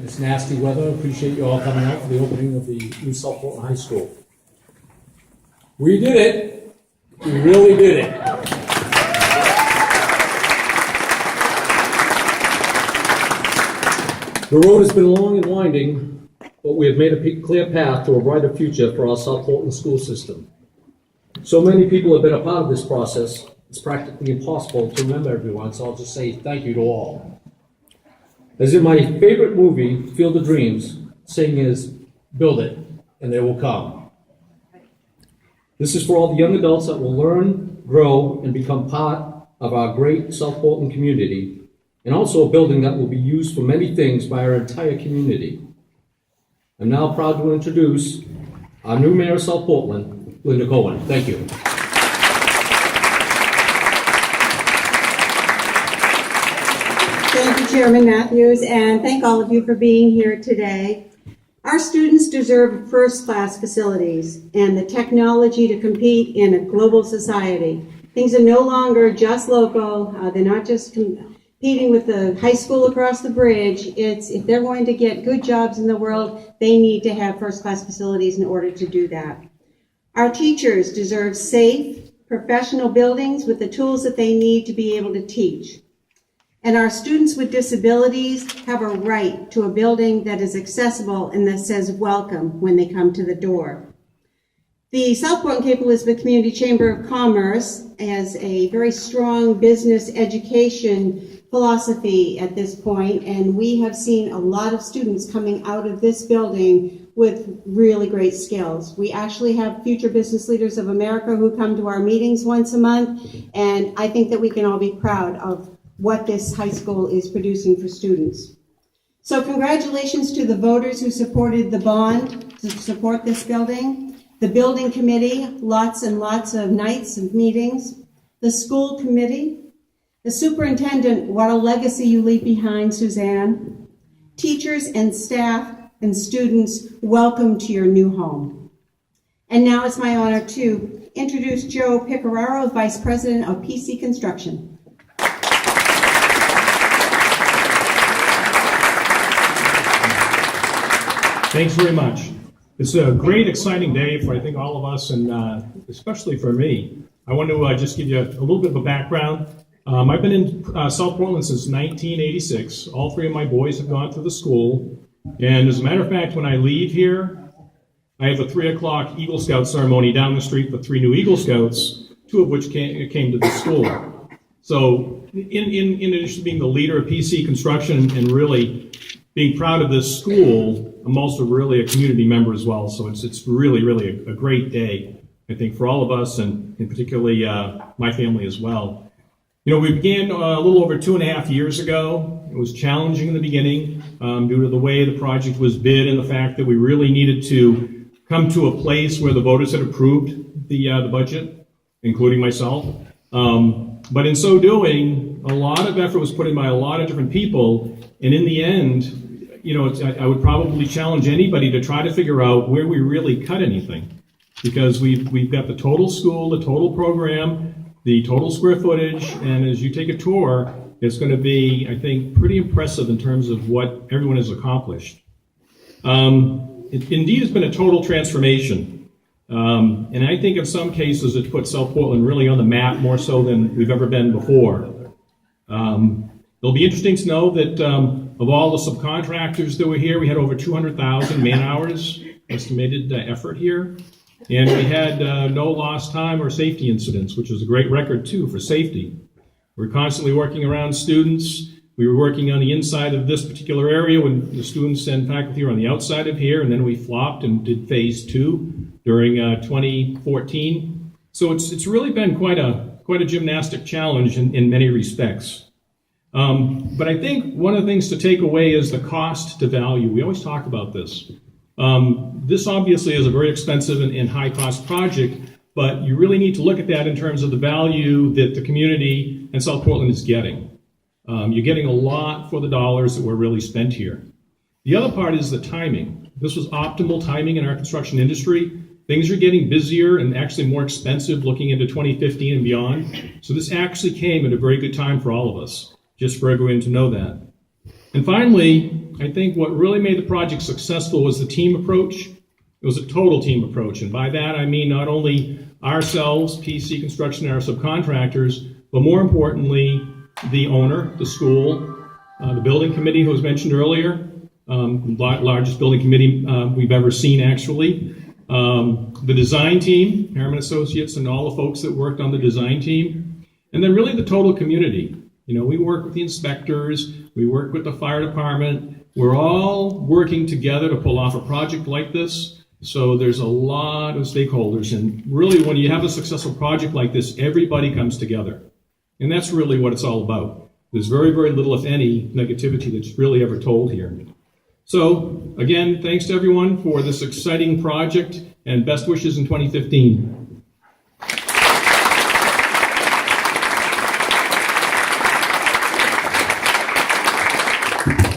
this nasty weather. Appreciate you all coming out for the opening of the new South Portland High School. We did it. We really did it. The road has been long and winding, but we have made a clear path to a brighter future for our South Portland school system. So many people have been a part of this process, it's practically impossible to remember everyone, so I'll just say thank you to all. As in my favorite movie, Field of Dreams, saying is, build it, and they will come. This is for all the young adults that will learn, grow, and become part of our great South Portland community, and also a building that will be used for many things by our entire community. I'm now proud to introduce our new mayor of South Portland, Linda Cohen. Thank you. Thank you, Chairman Matthews, and thank all of you for being here today. Our students deserve first-class facilities and the technology to compete in a global society. Things are no longer just local. They're not just competing with the high school across the bridge. It's if they're going to get good jobs in the world, they need to have first-class facilities in order to do that. Our teachers deserve safe, professional buildings with the tools that they need to be able to teach. And our students with disabilities have a right to a building that is accessible and that says welcome when they come to the door. The South Portland Cape Elizabeth Community Chamber of Commerce has a very strong business education philosophy at this point, and we have seen a lot of students coming out of this building with really great skills. We actually have future business leaders of America who come to our meetings once a month, and I think that we can all be proud of what this high school is producing for students. So congratulations to the voters who supported the bond to support this building, the building committee, lots and lots of nights of meetings, the school committee, the superintendent, what a legacy you leave behind, Suzanne, teachers and staff and students, welcome to your new home. And now it's my honor to introduce Joe Picararo, Vice President of PC Construction. Thanks very much. It's a great, exciting day for, I think, all of us, and especially for me. I want to just give you a little bit of a background. I've been in South Portland since 1986. All three of my boys have gone through the school. And as a matter of fact, when I leave here, I have a 3 o'clock Eagle Scout ceremony down the street for 3 new Eagle Scouts, 2 of which came to the school. So in addition to being the leader of PC Construction and really being proud of this school, I'm also really a community member as well. So it's really, really a great day, I think, for all of us, and particularly my family as well. You know, we began a little over 2.5 years ago. It was challenging in the beginning due to the way the project was bid and the fact that we really needed to come to a place where the voters had approved the budget, including myself. But in so doing, a lot of effort was put in by a lot of different people, and in the end, you know, I would probably challenge anybody to try to figure out where we really cut anything, because we've got the total school, the total program, the total square footage, and as you take a tour, it's going to be, I think, pretty impressive in terms of what everyone has accomplished. It indeed has been a total transformation, and I think in some cases it put South Portland really on the map more so than we've ever been before. It'll be interesting to know that of all the subcontractors that were here, we had over 200,000 man-hours estimated effort here. And we had no lost time or safety incidents, which is a great record, too, for safety. We're constantly working around students. We were working on the inside of this particular area when the students and faculty were on the outside of here, and then we flopped and did phase 2 during 2014. So it's really been quite a gymnastic challenge in many respects. But I think one of the things to take away is the cost to value. We always talk about this. This obviously is a very expensive and high-cost project, but you really need to look at that in terms of the value that the community and South Portland is getting. You're getting a lot for the dollars that were really spent here. The other part is the timing. This was optimal timing in our construction industry. Things are getting busier and actually more expensive looking into 2015 and beyond. So this actually came at a very good time for all of us, just for everyone to know that. And finally, I think what really made the project successful was the team approach. It was a total team approach. And by that, I mean not only ourselves, PC Construction, and our subcontractors, but more importantly, the owner, the school, the building committee who was mentioned earlier, largest building committee we've ever seen actually, the design team, Harriman Associates, and all the folks that worked on the design team, and then really the total community. You know, we work with the inspectors, we work with the fire department. We're all working together to pull off a project like this. So there's a lot of stakeholders, and really when you have a successful project like this, everybody comes together. And that's really what it's all about. There's very, very little, if any, negativity that's really ever told here. So again, thanks to everyone for this exciting project, and best wishes in 2015.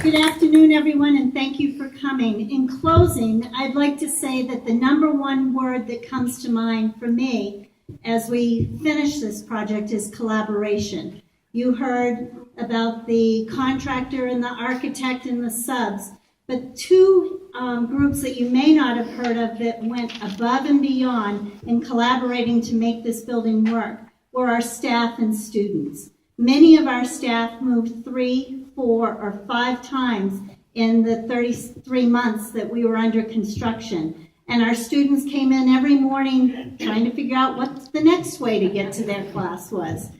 Good afternoon, everyone, and thank you for coming. In closing, I'd like to say that the number one word that comes to mind for me as we finish this project is collaboration. You heard about the contractor and the architect and the subs, but two groups that you may not have heard of that went above and beyond in collaborating to make this building work were our staff and students. Many of our staff moved 3, 4, or 5 times in the 33 months that we were under construction. And our students came in every morning trying to figure out what the next way to get to their class was.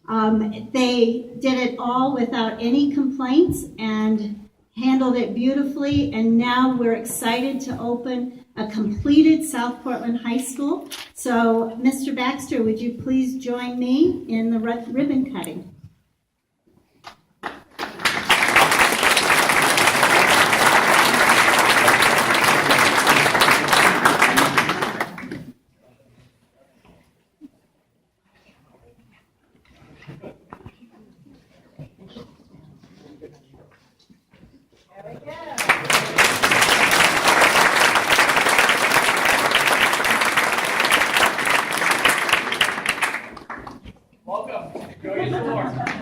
They did it all without any complaints and handled it beautifully, and now we're excited to open a completed South Portland High School. So, Mr. Baxter, would you please join me in the ribbon cutting?